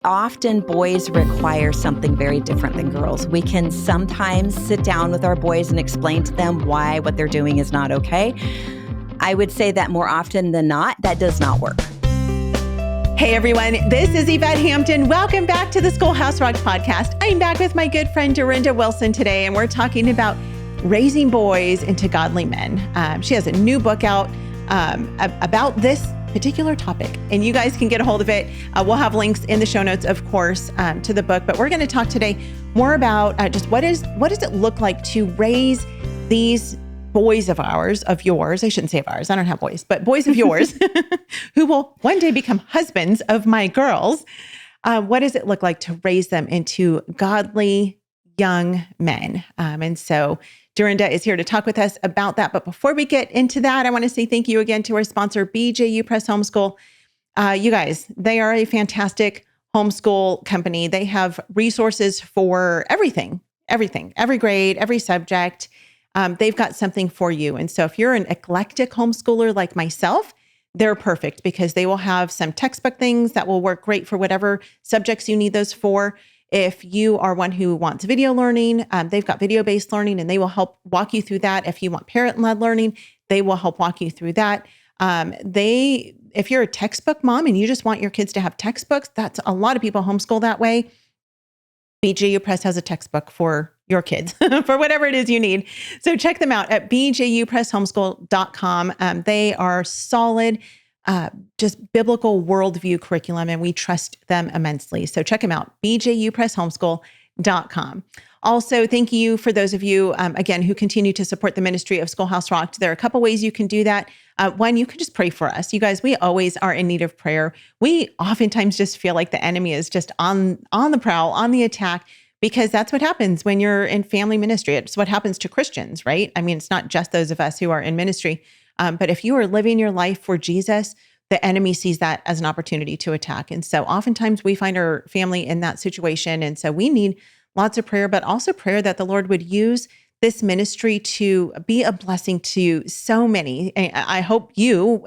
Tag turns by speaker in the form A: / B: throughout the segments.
A: Often boys require something very different than girls. We can sometimes sit down with our boys and explain to them why what they're doing is not okay. I would say that more often than not, that does not work.
B: Hey everyone, this is Yvette Hampton. Welcome back to the Schoolhouse Rocked Podcast. I'm back with my good friend Durenda Wilson today, and we're talking about raising boys into godly men. She has a new book out about this particular topic, and you guys can get a hold of it. We'll have links in the show notes, of course, to the book, but we're going to talk today more about just what does it look like to raise these boys of yours. I shouldn't say of ours. I don't have boys, but boys of yours who will one day become husbands of my girls. What does it look like to raise them into godly young men? And so Durenda is here to talk with us about that. But before we get into that, I want to say thank you again to our sponsor, BJU Press Homeschool. You guys, they are a fantastic homeschool company. They have resources for everything, every grade, every subject. They've got something for you. And so if you're an eclectic homeschooler like myself, they're perfect because they will have some textbook things that will work great for whatever subjects you need those for. If you are one who wants video learning, they've got video-based learning and they will help walk you through that. If you want parent-led learning, they will help walk you through that. If you're a textbook mom and you just want your kids to have textbooks, that's a lot of people homeschool that way. BJU Press has a textbook for your kids for whatever it is you need. So check them out at bjupresshomeschool.com. They are solid, just biblical worldview curriculum, and we trust them immensely. So check them out, bjupresshomeschool.com. Also, thank you for those of you, again, who continue to support the ministry of Schoolhouse Rocked. There are a couple ways you can do that. One, you can just pray for us. You guys, we always are in need of prayer. We oftentimes just feel like the enemy is just on the prowl, on the attack, because that's what happens when you're in family ministry. It's what happens to Christians, right? I mean, it's not just those of us who are in ministry. But if you are living your life for Jesus, the enemy sees that as an opportunity to attack. And so oftentimes we find our family in that situation. And so we need lots of prayer, but also prayer that the Lord would use this ministry to be a blessing to so many. I hope you,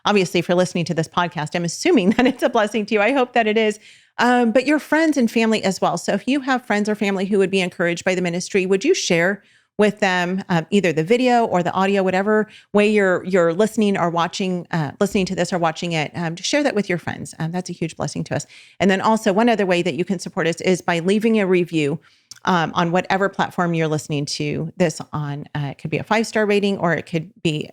B: obviously if you're listening to this podcast, I'm assuming that it's a blessing to you. I hope that it is. But your friends and family as well. So if you have friends or family who would be encouraged by the ministry, would you share with them either the video or the audio, whatever way you're listening or watching, listening to this or watching it, to share that with your friends. That's a huge blessing to us. And then also one other way that you can support us is by leaving a review on whatever platform you're listening to this on. It could be a 5-star rating, or it could be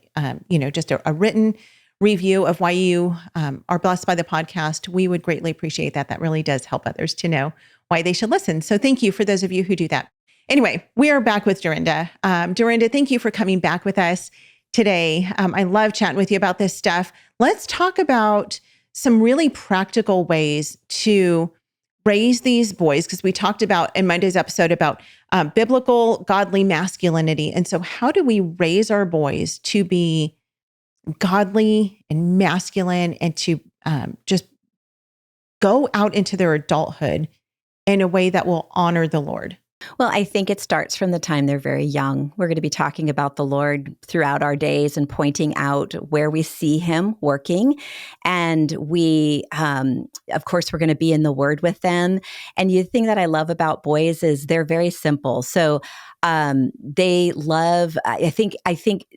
B: just a written review of why you are blessed by the podcast. We would greatly appreciate that. That really does help others to know why they should listen. So thank you for those of you who do that. Anyway, we are back with Durenda. Durenda, thank you for coming back with us today. I love chatting with you about this stuff. Let's talk about some really practical ways to raise these boys, because we talked about in Monday's episode about biblical godly masculinity. And so how do we raise our boys to be godly and masculine and to just go out into their adulthood in a way that will honor the Lord?
A: Well, I think it starts from the time they're very young. We're going to be talking about the Lord throughout our days and pointing out where we see him working. And we, of course, we're going to be in the Word with them. And the thing that I love about boys is they're very simple. So they love, I think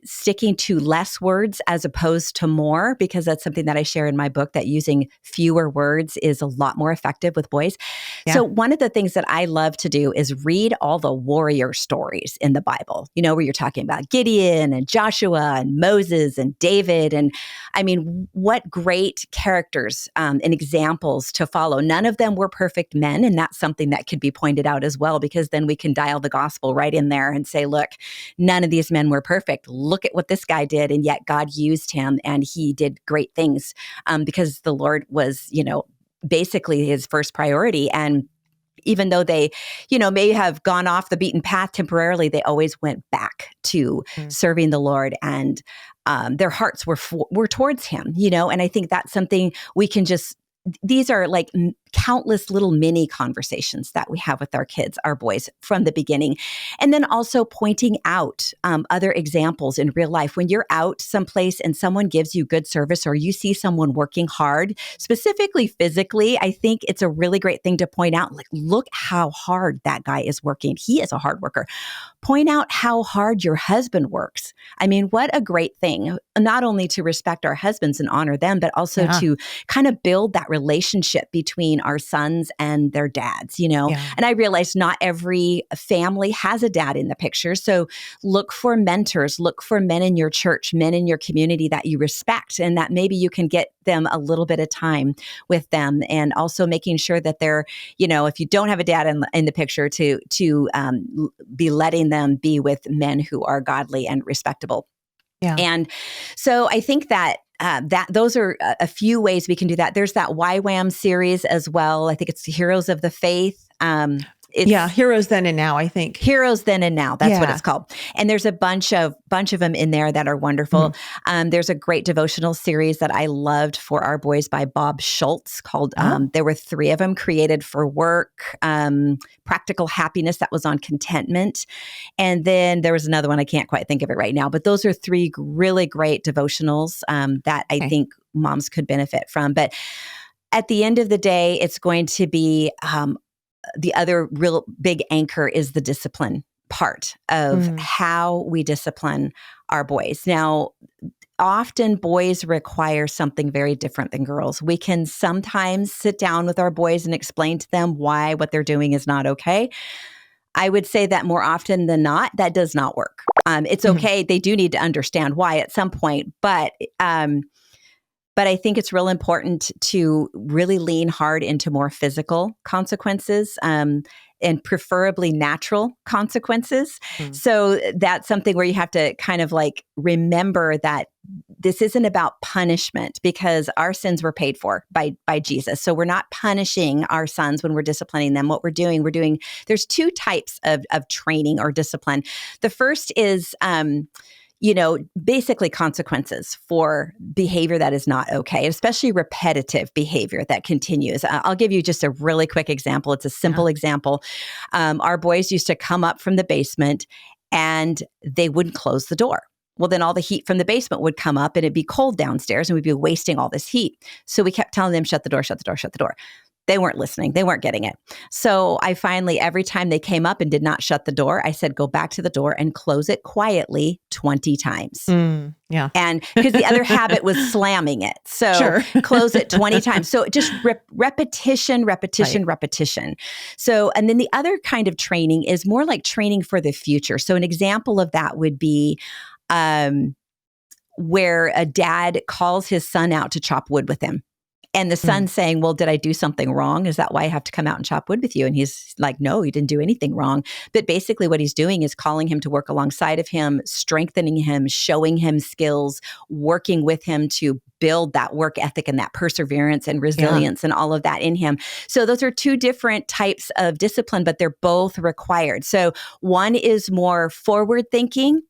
A: sticking to less words as opposed to more, because that's something that I share in my book, that using fewer words is a lot more effective with boys. Yeah. So one of the things that I love to do is read all the warrior stories in the Bible, where you're talking about Gideon and Joshua and Moses and David. And I mean, what great characters and examples to follow. None of them were perfect men. And that's something that could be pointed out as well, because then we can dial the gospel right in there and say, look, none of these men were perfect. Look at what this guy did. And yet God used him and he did great things because the Lord was, basically his first priority. And even though they, may have gone off the beaten path temporarily, they always went back to serving the Lord, and their hearts were towards him, and I think that's something we can just, these are like countless little mini conversations that we have with our kids, our boys, from the beginning. And then also pointing out other examples in real life. When you're out someplace and someone gives you good service, or you see someone working hard, specifically physically, I think it's a really great thing to point out, like, look how hard that guy is working. He is a hard worker. Point out how hard your husband works. I mean, what a great thing, not only to respect our husbands and honor them, but also to kind of build that relationship between our sons and their dads, you know?
B: Yeah.
A: And I realize not every family has a dad in the picture. So look for mentors, look for men in your church, men in your community that you respect, and that maybe you can get them a little bit of time with them. And also making sure that they're, you know, if you don't have a dad in the picture, to be letting them be with men who are godly and respectable.
B: Yeah.
A: And so I think that those are a few ways we can do that. There's that YWAM series as well. I think it's Heroes of the Faith.
B: Heroes Then and Now, I think.
A: Heroes Then and Now. That's what it's called. And there's a bunch of them in there that are wonderful. There's a great devotional series that I loved for our boys by Bob Schultz called, there were 3 of them, Created for Work, Practical Happiness, that was on contentment. And then there was another one, I can't quite think of it right now, but those are 3 really great devotionals that I think moms could benefit from. But at the end of the day, it's going to be, the other real big anchor is the discipline part of how we discipline our boys. Now, often boys require something very different than girls. We can sometimes sit down with our boys and explain to them why what they're doing is not okay. I would say that more often than not, that does not work. It's okay. They do need to understand why at some point, but I think it's real important to really lean hard into more physical consequences, and preferably natural consequences. So that's something where you have to kind of like remember that this isn't about punishment, because our sins were paid for by Jesus. So we're not punishing our sons when we're disciplining them. What we're doing, there's 2 types of training or discipline. The first is, basically consequences for behavior that is not okay, especially repetitive behavior that continues. I'll give you just a really quick example. It's a simple example. Our boys used to come up from the basement and they wouldn't close the door. Well, then all the heat from the basement would come up and it'd be cold downstairs and we'd be wasting all this heat. So we kept telling them, shut the door, shut the door, shut the door. They weren't listening. They weren't getting it. So I finally, every time they came up and did not shut the door, I said, go back to the door and close it quietly 20 times. And because the other habit was slamming it. So close it 20 times. So just repetition. So, and then the other kind of training is more like training for the future. So an example of that would be where a dad calls his son out to chop wood with him. And the son's saying, well, did I do something wrong? Is that why I have to come out and chop wood with you? And he's like, no, you didn't do anything wrong. But basically what he's doing is calling him to work alongside of him, strengthening him, showing him skills, working with him to build that work ethic and that perseverance and resilience and all of that in him. So those are 2 different types of discipline, but they're both required. So one is more forward thinking,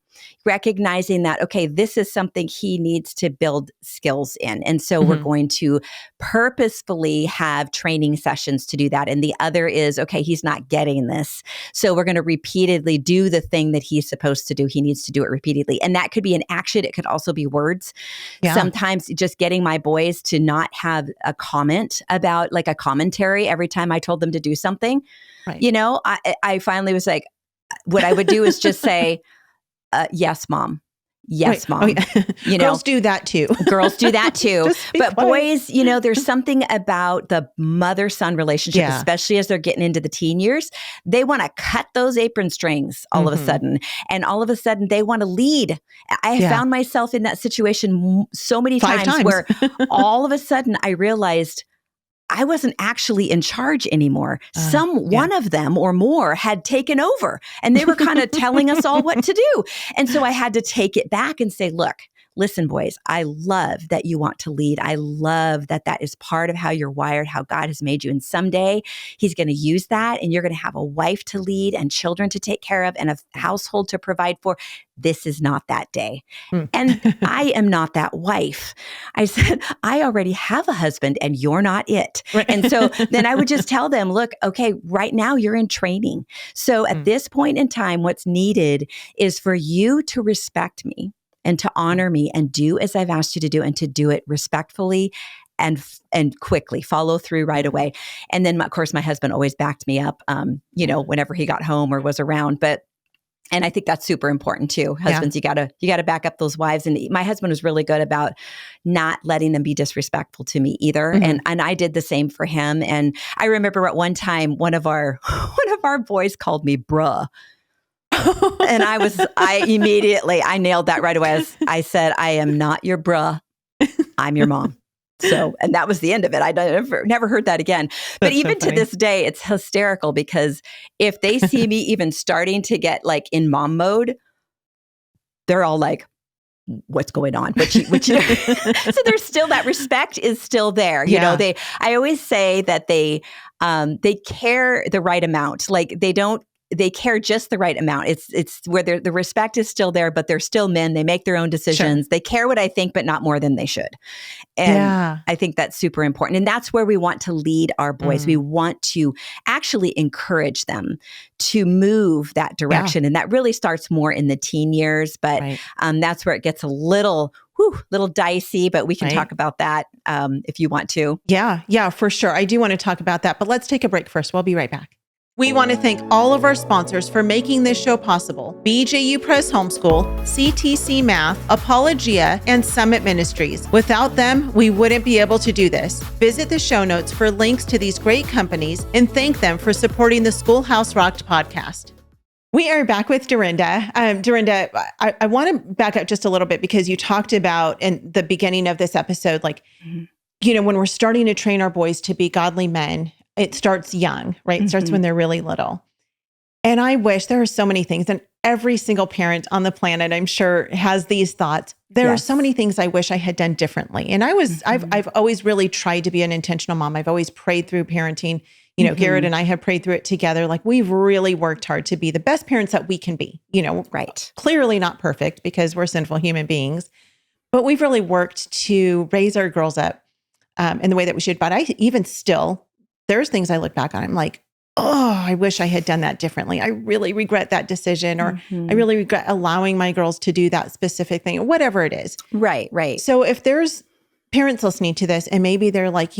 A: recognizing that, okay, this is something he needs to build skills in. And so we're going to purposefully have training sessions to do that. And the other is, okay, he's not getting this. So we're going to repeatedly do the thing that he's supposed to do. He needs to do it repeatedly. And that could be an action. It could also be words. Sometimes just getting my boys to not have a comment about, like a commentary every time I told them to do something. I finally was like, what I would do is just say, yes, mom. Yes, mom.
B: Girls do that too.
A: Girls do that too. But boys, there's something about the mother-son relationship, especially as they're getting into the teen years. They want to cut those apron strings all of a sudden. And all of a sudden they want to lead. I found myself in that situation so many times where all of a sudden I realized I wasn't actually in charge anymore. One of them or more had taken over and they were kind of telling us all what to do. And so I had to take it back and say, look, listen, boys, I love that you want to lead. I love that that is part of how you're wired, how God has made you. And someday he's going to use that and you're going to have a wife to lead and children to take care of and a household to provide for. This is not that day. And I am not that wife. I said, I already have a husband and you're not it.
B: Right.
A: And so then I would just tell them, look, okay, right now you're in training. So at this point in time, what's needed is for you to respect me and to honor me and do as I've asked you to do and to do it respectfully and quickly, follow through right away. And then, of course, my husband always backed me up, whenever he got home or was around. And I think that's super important too. Husbands, you gotta back up those wives. And my husband was really good about not letting them be disrespectful to me either. And I did the same for him. And I remember at one time, one of our boys called me bruh. And I immediately nailed that right away. I said, I am not your bruh. I'm your mom. So, and that was the end of it. I never heard that again. But
B: That's
A: even
B: so
A: to this day, it's hysterical because if they see me even starting to get like in mom mode, they're all like, what's going on? So there's still that respect is still there. You know, I always say that they care the right amount. Like they care just the right amount. It's where the respect is still there, but they're still men. They make their own decisions. Sure. They care what I think, but not more than they should. And I think that's super important. And that's where we want to lead our boys. We want to actually encourage them to move that direction. And that really starts more in the teen years, but that's where it gets a little dicey, but we can talk about that if you want to.
B: Yeah, for sure. I do want to talk about that, but let's take a break first. We'll be right back. We want to thank all of our sponsors for making this show possible. BJU Press Homeschool, CTC Math, Apologia, and Summit Ministries. Without them, we wouldn't be able to do this. Visit the show notes for links to these great companies and thank them for supporting the Schoolhouse Rocked podcast. We are back with Durenda. Durenda, I want to back up just a little bit because you talked about in the beginning of this episode, like, when we're starting to train our boys to be godly men, it starts young, right? It starts when they're really little. And I wish there are so many things, and every single parent on the planet, I'm sure, has these thoughts. There are so many things I wish I had done differently. And I've always really tried to be an intentional mom. I've always prayed through parenting. Garrett and I have prayed through it together. Like we've really worked hard to be the best parents that we can be, clearly not perfect because we're sinful human beings, but we've really worked to raise our girls up in the way that we should. But I even still, there's things I look back on. I'm like, oh, I wish I had done that differently. I really regret that decision, or I really regret allowing my girls to do that specific thing, or whatever it is.
A: Right.
B: So if there's parents listening to this and maybe they're like,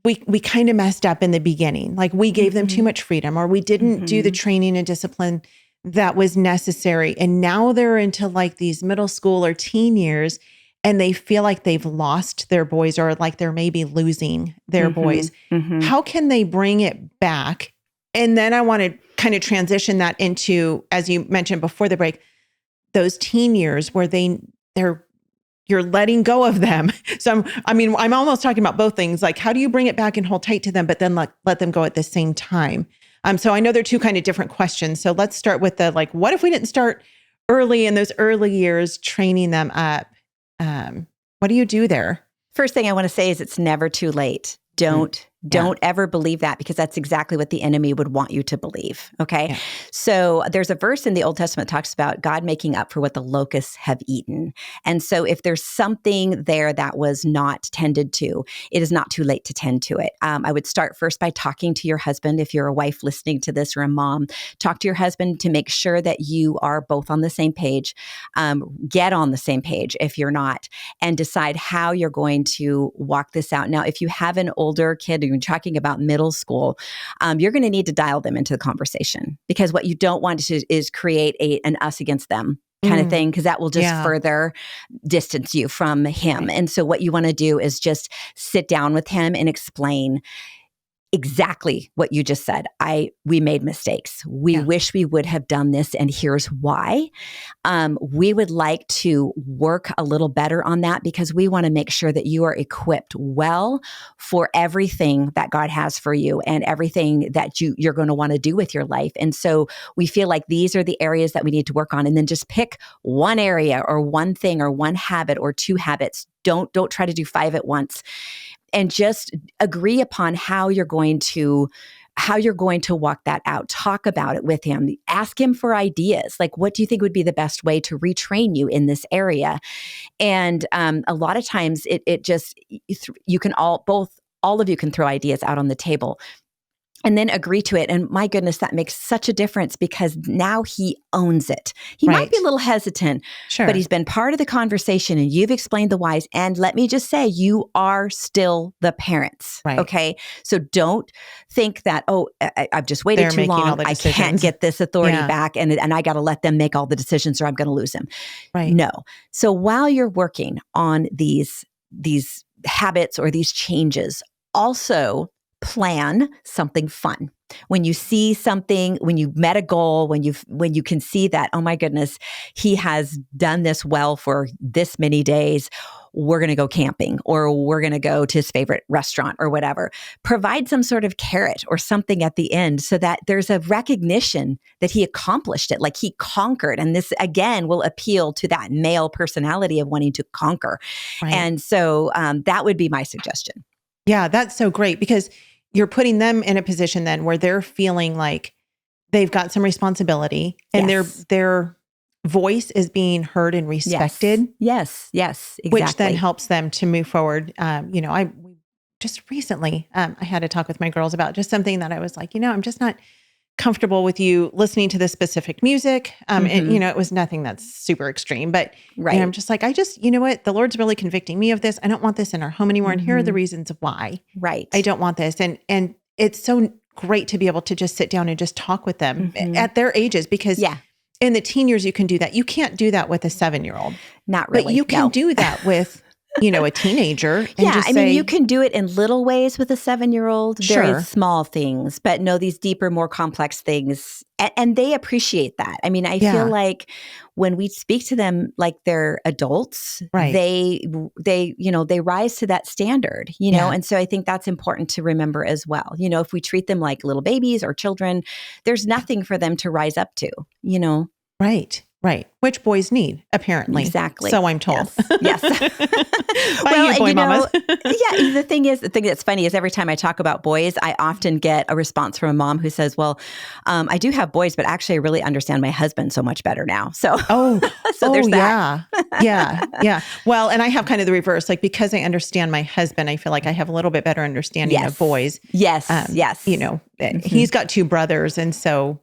B: we kind of messed up in the beginning. Like we gave them too much freedom, or we didn't do the training and discipline that was necessary. And now they're into like these middle school or teen years, and they feel like they've lost their boys, or like they're maybe losing their boys. How can they bring it back? And then I want to kind of transition that into, as you mentioned before the break, those teen years where you're letting go of them. So I'm almost talking about both things. Like, how do you bring it back and hold tight to them, but then let them go at the same time? So I know they're two kind of different questions. So let's start with the, like, what if we didn't start early in those early years, training them up? What do you do there?
A: First thing I want to say is it's never too late. Don't ever believe that, because that's exactly what the enemy would want you to believe. Okay. Yeah. So there's a verse in the Old Testament that talks about God making up for what the locusts have eaten. And so if there's something there that was not tended to, it is not too late to tend to it. I would start first by talking to your husband. If you're a wife listening to this, or a mom, talk to your husband to make sure that you are both on the same page. Get on the same page if you're not, and decide how you're going to walk this out. Now, if you have an older kid, you're talking about middle school, you're going to need to dial them into the conversation, because what you don't want to is create an us against them kind of thing, because that will just further distance you from him. And so what you want to do is just sit down with him and explain, exactly what you just said. We made mistakes. We wish we would have done this, and here's why. We would like to work a little better on that because we want to make sure that you are equipped well for everything that God has for you and everything that you're going to want to do with your life. And so we feel like these are the areas that we need to work on, and then just pick one area or one thing or one habit or two habits. Don't try to do 5 at once. And just agree upon how you're going to walk that out. Talk about it with him. Ask him for ideas. Like, what do you think would be the best way to retrain you in this area? And a lot of times it just, you can all of you can throw ideas out on the table and then agree to it. And my goodness, that makes such a difference because now he owns it. He might be a little hesitant, but he's been part of the conversation and you've explained the whys. And let me just say, you are still the parents. Okay. So don't think that, I've just waited too long. I can't get this authority back and I got to let them make all the decisions or I'm going to lose him. No. So while you're working on these habits or these changes, also plan something fun. When you see something, when you've met a goal, when you can see that, oh my goodness, he has done this well for this many days, we're going to go camping or we're going to go to his favorite restaurant or whatever. Provide some sort of carrot or something at the end so that there's a recognition that he accomplished it, like he conquered. And this again will appeal to that male personality of wanting to conquer. And so that would be my suggestion.
B: Yeah, that's so great because you're putting them in a position then where they're feeling like they've got some responsibility and their voice is being heard and respected.
A: Yes, exactly.
B: Which then helps them to move forward. I just recently, I had a talk with my girls about just something that I was like, I'm just not comfortable with you listening to this specific music. And it was nothing that's super extreme, but I'm just like, you know what? The Lord's really convicting me of this. I don't want this in our home anymore. And here are the reasons why I don't want this. And it's so great to be able to just sit down and just talk with them at their ages, because in the teen years, you can do that. You can't do that with a 7-year-old.
A: Not really.
B: But you can do that with a teenager. And
A: you can do it in little ways with a 7-year-old, very small things, but these deeper, more complex things. And they appreciate that. I mean, I feel like when we speak to them like they're adults, they rise to that standard, and so I think that's important to remember as well. If we treat them like little babies or children, there's nothing for them to rise up to,
B: Right. Which boys need, apparently.
A: Exactly.
B: So I'm told.
A: Yes.
B: By you boy mamas.
A: The thing that's funny is every time I talk about boys, I often get a response from a mom who says, well, I do have boys, but actually I really understand my husband so much better now. So, there's that. Yeah. Well, and I have kind of the reverse, like because I understand my husband, I feel like I have a little bit better understanding of boys. Yes.
B: He's got 2 brothers. And so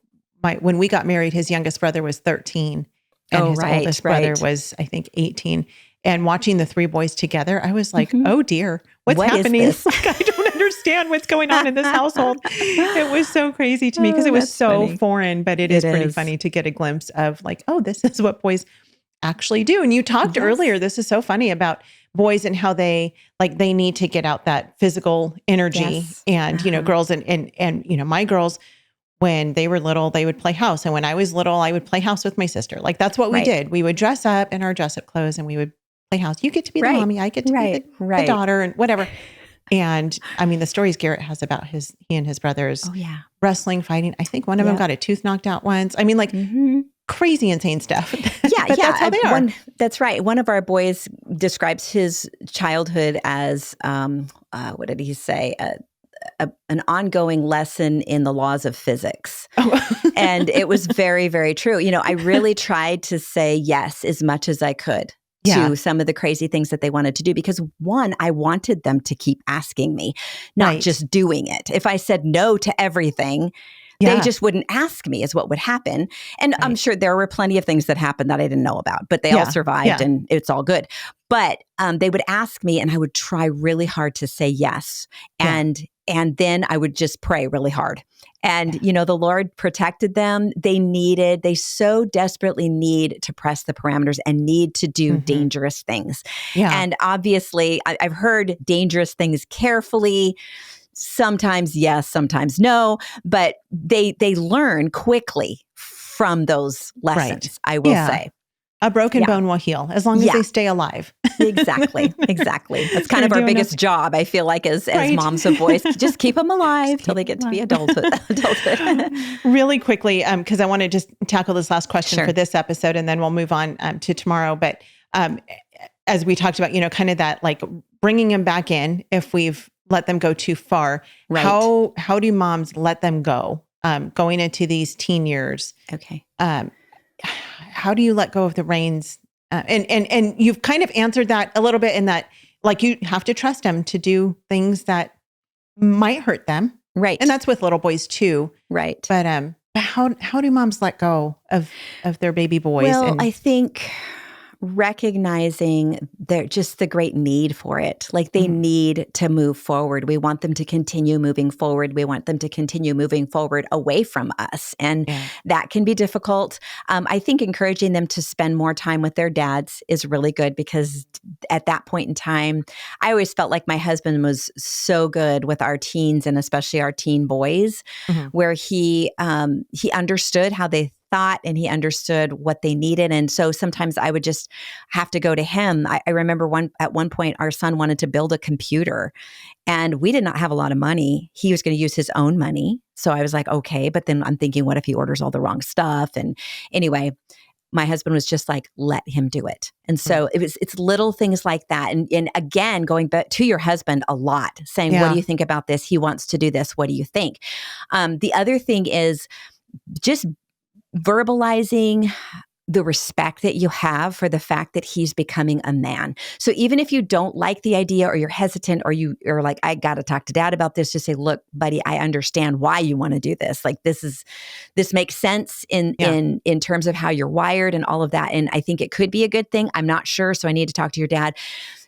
B: when we got married, his youngest brother was 13 and his oldest brother was, I think, 18. And watching the 3 boys together, I was like, oh dear, what's happening? Like, I don't understand what's going on in this household. It was so crazy to me because it was so foreign, but it is pretty funny to get a glimpse of like, oh, this is what boys actually do. And you talked earlier, this is so funny about boys and how they need to get out that physical energy and, girls and my girls, when they were little, they would play house. And when I was little, I would play house with my sister. Like that's what we did. We would dress up in our dress up clothes and we would play house. You get to be the mommy. I get to be the daughter and whatever. And I mean, the stories Garrett has about he and his brothers wrestling, fighting. I think one of them got a tooth knocked out once. I mean, like crazy, insane stuff. But that's how they are.
A: That's right. One of our boys describes his childhood as, what did he say? An ongoing lesson in the laws of physics. And it was very, very true. I really tried to say yes as much as I could to some of the crazy things that they wanted to do because one, I wanted them to keep asking me, not just doing it. If I said no to everything, they just wouldn't ask me is what would happen. And I'm sure there were plenty of things that happened that I didn't know about, but they all survived and it's all good. But they would ask me and I would try really hard to say yes. And then I would just pray really hard. And, the Lord protected them. They so desperately need to press the parameters and need to do dangerous things. Yeah. And obviously I've heard dangerous things carefully. sometimes yes, sometimes no, but they learn quickly from those lessons, I will say.
B: A broken bone will heal as long as they stay alive.
A: Exactly. That's kind of our biggest job, I feel like, as moms of boys. Just keep them alive till they get to be adulthood.
B: Really quickly, because I want to just tackle this last question for this episode, and then we'll move on to tomorrow. But as we talked about, kind of that like bringing them back in if we've let them go too far. Right. How do moms let them go going into these teen years?
A: Okay.
B: How do you let go of the reins? And you've kind of answered that a little bit in that, like, you have to trust them to do things that might hurt them.
A: Right.
B: And that's with little boys too.
A: Right.
B: But how do moms let go of their baby boys?
A: Well, I think recognizing just the great need for it. Like they need to move forward. We want them to continue moving forward. We want them to continue moving forward away from us. And that can be difficult. I think encouraging them to spend more time with their dads is really good because at that point in time, I always felt like my husband was so good with our teens and especially our teen boys, where he understood how they thought and he understood what they needed. And so sometimes I would just have to go to him. I remember at one point, our son wanted to build a computer and we did not have a lot of money. He was going to use his own money. So I was like, okay, but then I'm thinking, what if he orders all the wrong stuff? And anyway, my husband was just like, let him do it. And so it's little things like that. And again, going back to your husband a lot, saying, what do you think about this? He wants to do this. What do you think? The other thing is just verbalizing the respect that you have for the fact that he's becoming a man. So even if you don't like the idea or you're hesitant or you're like, I got to talk to dad about this, just say, look, buddy, I understand why you want to do this. Like this makes sense in terms of how you're wired and all of that. And I think it could be a good thing. I'm not sure. So I need to talk to your dad.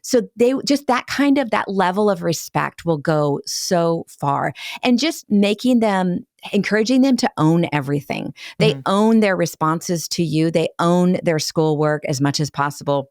A: So they just that level of respect will go so far. And just encouraging them to own everything. They own their responses to you. They own their schoolwork as much as possible.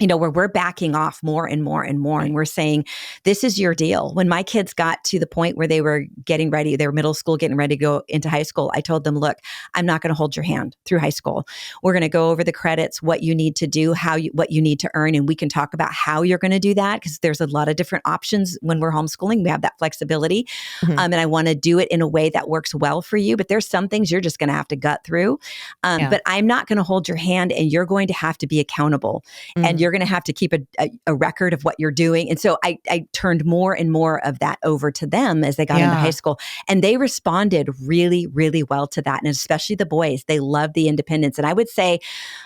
A: Where we're backing off more and more and more. And we're saying, this is your deal. When my kids got to the point where they were getting ready, they were middle school, getting ready to go into high school, I told them, look, I'm not going to hold your hand through high school. We're going to go over the credits, what you need to do, what you need to earn. And we can talk about how you're going to do that because there's a lot of different options when we're homeschooling. We have that flexibility. And I want to do it in a way that works well for you. But there's some things you're just going to have to gut through. But I'm not going to hold your hand and you're going to have to be accountable. And you're going to have to keep a record of what you're doing. And so I turned more and more of that over to them as they got into high school. And they responded really, really well to that. And especially the boys, they loved the independence. And I would say,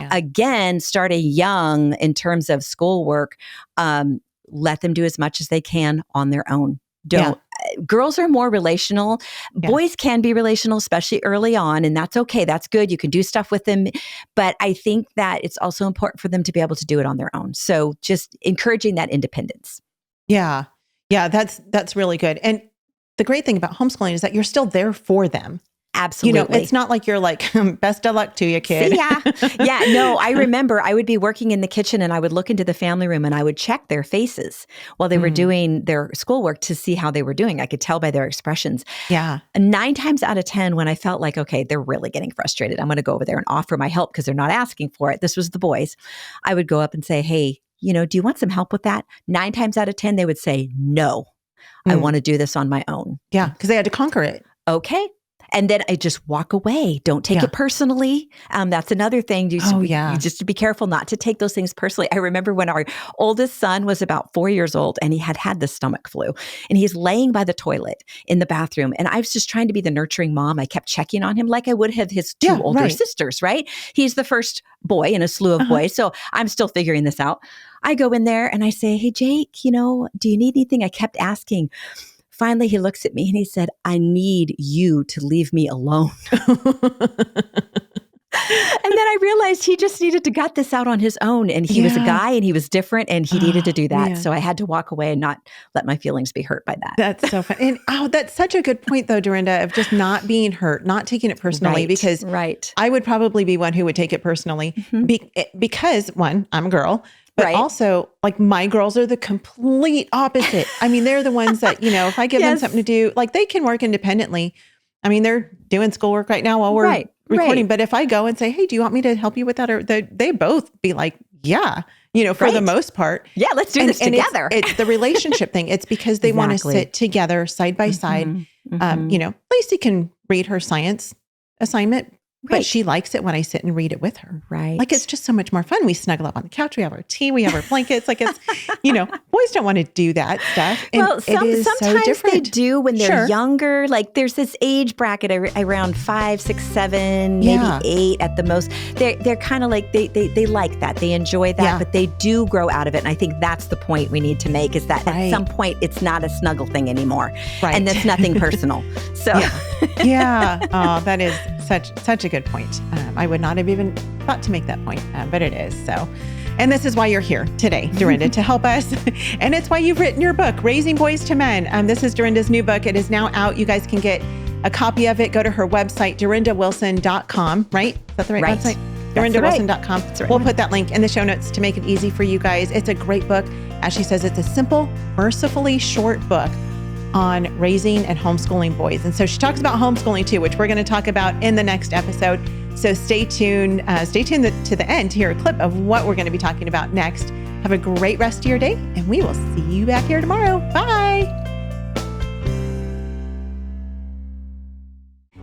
A: again, starting young in terms of schoolwork, let them do as much as they can on their own. Girls are more relational. Boys can be relational, especially early on, and that's okay. That's good. You can do stuff with them. But I think that it's also important for them to be able to do it on their own. So just encouraging that independence.
B: Yeah. That's really good. And the great thing about homeschooling is that you're still there for them.
A: Absolutely.
B: It's not like you're like, best of luck to you, kid.
A: No, I remember I would be working in the kitchen and I would look into the family room and I would check their faces while they were doing their schoolwork to see how they were doing. I could tell by their expressions.
B: Yeah.
A: 9 times out of 10, when I felt like, okay, they're really getting frustrated, I'm going to go over there and offer my help because they're not asking for it. This was the boys. I would go up and say, hey, do you want some help with that? 9 times out of 10, they would say, no, I want to do this on my own.
B: Yeah. Because they had to conquer it.
A: Okay. And then I just walk away. Don't take it personally. That's another thing. You just to be careful not to take those things personally. I remember when our oldest son was about 4 years old and he had the stomach flu and he's laying by the toilet in the bathroom. And I was just trying to be the nurturing mom. I kept checking on him like I would have his 2 older sisters, right? He's the first boy in a slew of boys. So I'm still figuring this out. I go in there and I say, hey, Jake, do you need anything? I kept asking. Finally, he looks at me and he said, I need you to leave me alone. And then I realized he just needed to gut this out on his own. And he was a guy and he was different and he needed to do that. Yeah. So I had to walk away and not let my feelings be hurt by that.
B: That's so fun. And that's such a good point though, Durenda, of just not being hurt, not taking it personally, because I would probably be one who would take it personally because one, I'm a girl. But
A: Right.
B: also, like, my girls are the complete opposite. I mean, they're the ones that, if I give them
A: Yes.
B: something to do, like, they can work independently. I mean, they're doing schoolwork right now while we're
A: Right.
B: recording.
A: Right.
B: But if I go and say, hey, do you want me to help you with that? Or they both be like, yeah, for the
A: Right.
B: most part.
A: Yeah, let's do this together.
B: It's the relationship thing. It's because they want to
A: Exactly.
B: sit together side by side. Lacey can read her science assignment, but
A: Right.
B: she likes it when I sit and read it with her.
A: Right.
B: Like, it's just so much more fun. We snuggle up on the couch. We have our tea. We have our blankets. Like, it's, boys don't want to do that stuff. And
A: Well,
B: it is so
A: sometimes they
B: different.
A: do when they're
B: Sure.
A: younger. Like, there's this age bracket around 5, 6, 7,
B: Yeah.
A: maybe 8 at the most. They're kind of like they like that. They enjoy that,
B: Yeah.
A: but they do grow out of it. And I think that's the point we need to make, is that
B: Right.
A: at some point it's not a snuggle thing anymore,
B: Right.
A: and that's nothing personal. So
B: Yeah. Oh, that is such a good point. I would not have even thought to make that point, but it is. So, and this is why you're here today, Durenda, to help us. And it's why you've written your book, Raising Boys to Men. This is Durenda's new book. It is now out. You guys can get a copy of it. Go to her website, durendawilson.com, right? Is that the right website? durendawilson.com.
A: Right.
B: We'll put that link in the show notes to make it easy for you guys. It's a great book. As she says, it's a simple, mercifully short book on raising and homeschooling boys. And so she talks about homeschooling too, which we're going to talk about in the next episode. So stay tuned. Stay tuned to the end to hear a clip of what we're going to be talking about next. Have a great rest of your day, and we will see you back here tomorrow. Bye.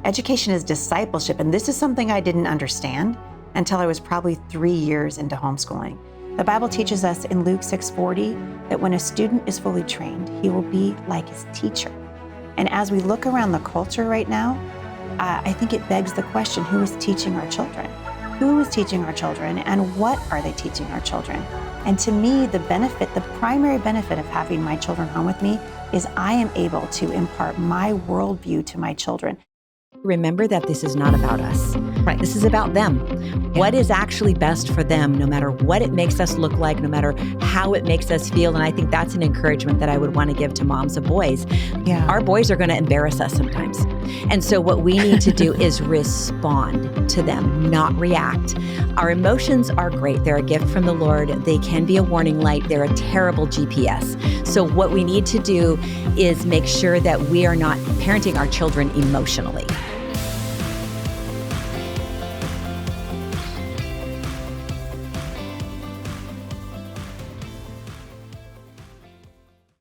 C: Education is discipleship, and this is something I didn't understand until I was probably 3 years into homeschooling. The Bible teaches us in Luke 6:40 that when a student is fully trained, he will be like his teacher. And as we look around the culture right now, I think it begs the question, who is teaching our children? Who is teaching our children, and what are they teaching our children? And to me, the primary benefit of having my children home with me is I am able to impart my worldview to my children.
A: remember that this is not about us.
B: Right.
A: This is about them.
B: Yeah.
A: What is actually best for them, no matter what it makes us look like, no matter how it makes us feel. And I think that's an encouragement that I would want to give to moms of boys.
B: Yeah.
A: Our boys are going to embarrass us sometimes. And so what we need to do is respond to them, not react. Our emotions are great. They're a gift from the Lord. They can be a warning light. They're a terrible GPS. So what we need to do is make sure that we are not parenting our children emotionally.